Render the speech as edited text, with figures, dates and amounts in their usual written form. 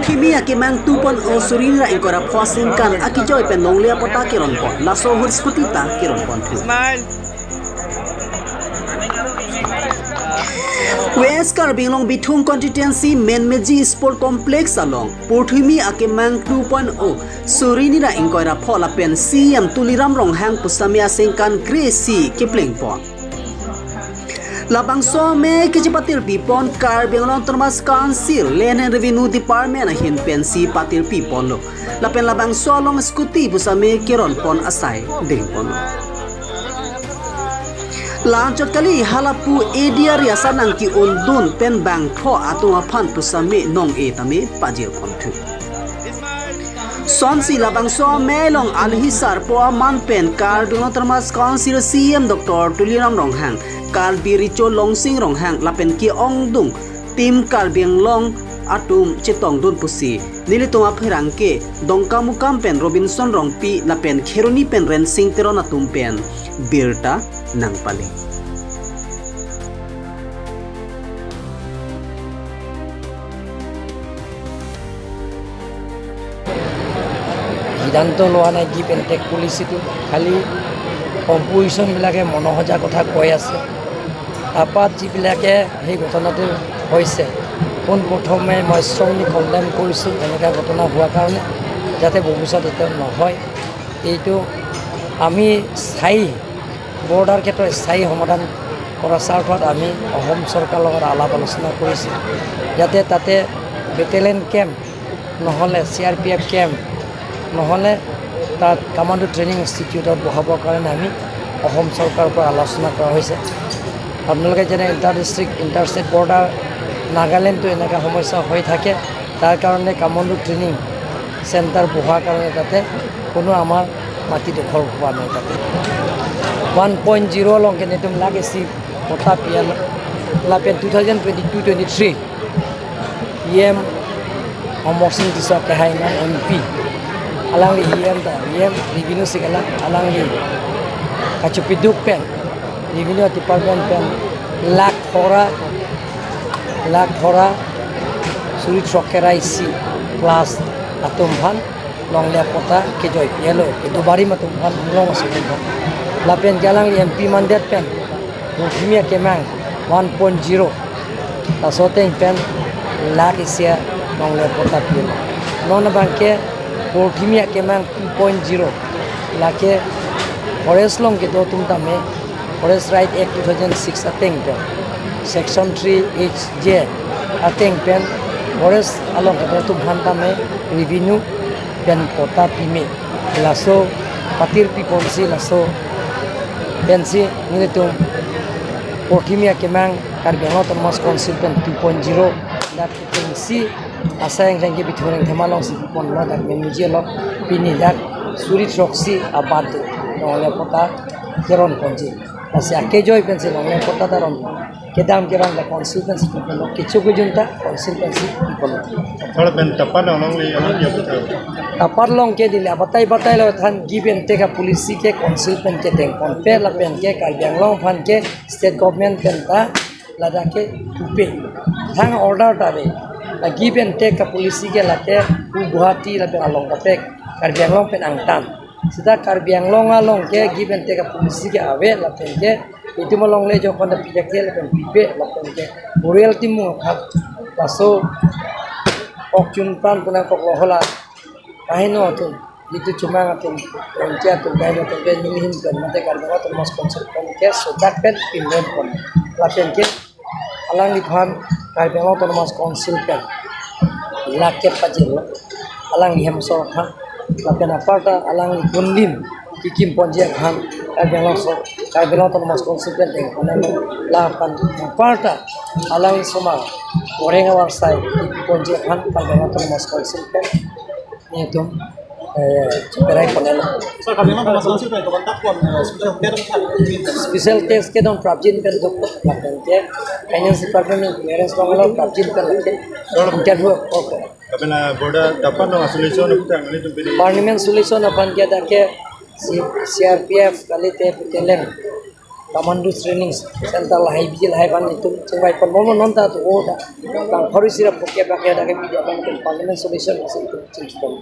Porthimi akimang tupon o surinra ingkora phosingkan akijoy penong lia pota kiron pon laso hur skutita kiron pon tu. West Karbinglong Bitung Constituency Menmeji Sport Complex along Porthimi akimang 2.0 surinira ingkora phola pen CM Tuliram Ronghang pusamia singkan Gracie Kipling pon. Labang some kijipatir pipon Karbinglong Termas Council Land and Revenue Department hin pensi patir pipon lo. Lapen labang solong skuti pusame kiron pon asai ding pon. Lanjut kali halapu edia riasa nangki undun pen bang tho atunga phan pusame nong etame pajir pon tu. Sonsi labang so melong alhisar po man pen Karbinglong Termas Council CM Dr. Tuliram Ronghang Karbiricho Longsing Ronghang lapen ki ongdung tim Karbinglong atum cetong dun pusi nilitunga phirangke dongkamukam pen Robinson Rongpi lapen kheroni pen Rensing teron atum pen birta nangpali. সিদ্ধান্ত লোৱা নাই কি পেণ্টেক police itu খালি opposition বিলাকে মনোহজা কথা কৈ আছে আপাত যিবিলাকে সেই ঘটনাটো হৈছে কোন প্ৰথমে মই ষ্ট্ৰংলি কণ্ডেম কৰিছোঁ এনেকুৱা ঘটনা হোৱাৰ কাৰণে যাতে ভৱিষ্যত এটা নহয় এইটো আমি স্থায়ী বৰ্ডাৰ ক্ষেত্ৰত স্থায়ী সমাধান কৰাৰ স্বাৰ্থত আমি অসম চৰকাৰৰ লগত আলাপ আলোচনা কৰিছোঁ যাতে তাতে বেটেলিয়ন কেম্প নহ'লে CRPF কেম্প নহ'লে তাত কামাণ্ডো ট্ৰেইনিং ইনষ্টিটিউটত বহাবৰ কাৰণে আমি অসম চৰকাৰৰ পৰা আলোচনা কৰা হৈছে আপোনালোকে যেনে inter district inter state border নাগালেণ্ডটো এনেকুৱা সমস্যা হৈ থাকে তাৰ কাৰণে কামাণ্ডো ট্ৰেইনিং চেণ্টাৰ বহোৱাৰ কাৰণে তাতে কোনো আমাৰ মাটি দখল হোৱা নাই তাতে 1.0 লংকে নেটুম লাগেছি কথা Piyal লাপে 2022-23 EM Omok Sing Tisok Kahaiman MP alang li EM revenue sigala alang li kacupiduk pen revenue department pen lakh thora suri trokerai si plus atum bhan long le pota ke joy yelo itu bari matum bhan long asukun lapen jalang li MP mandat pen Porthimi kemang 1.0 tasoteng pen lakh isia long le pota pil non banke Porthimi kemang 2.0 lake forest long ke do tum tame forest right act 2006 ateng pen section 3 HJ ateng pen forest along ke tum bhan tame revenue pen pota pime laso patir pi ponsi laso pensi ni tum Porthimi kemang Karbinglong Termas Council pen 2.0 dak pensi asayang jangke bithoreng themalong si ponna dak memuji lok pini dak suri troksi abadu nole pota keron ponji asi akejoy pensi nole pota daron kedam keron la consultancy people kichu gujunta consultancy people thora pen tapan nong li alang ya putar tapar long ke dile batai lo than given te ka policy ke consultant ke deng kon pe la pen ke Karbinglong phan ke state government pen ta lada ke tupe thang order ta be la give and take ka policy ke late u Guwahati la pe along ka pek Karbinglong pen angtan sida Karbinglong along ke give and take ka policy ke ave la pen ke itu malong le jo kon da pijake la pen pipe la pen ke royalty mu khap paso okjun pan puna kok lohola kahino atun itu cuma ngatin ontia tu gaino tu ben milihin kan mate Karbinglong Termas Council ke so that pen pimben kon la pen ke alang di phan Karbinglong Termas Council pen laket pajil alang di hemsor khan lapen aparta alang di kunlim kikim ponjia khan Karbinglong Termas Council pen deng konen la pan aparta alang soma orenga warsai ponjia khan Karbinglong Termas Council pen itu ceperai konen so Karbinglong Termas Council pen kontak kon special test ke don prabjin pen dokter lapen ke finance department clearance bangalo prabjin pen lake interview okay kapena border tapan no solution putang ni tu bini parliament solution apan ke dake CRPF kali te petelen commando training center lahai bijil hai ban itu cengbai permomo nonta tu oda bang khori sira poke pakai ada media bang parliament solution itu cengkidom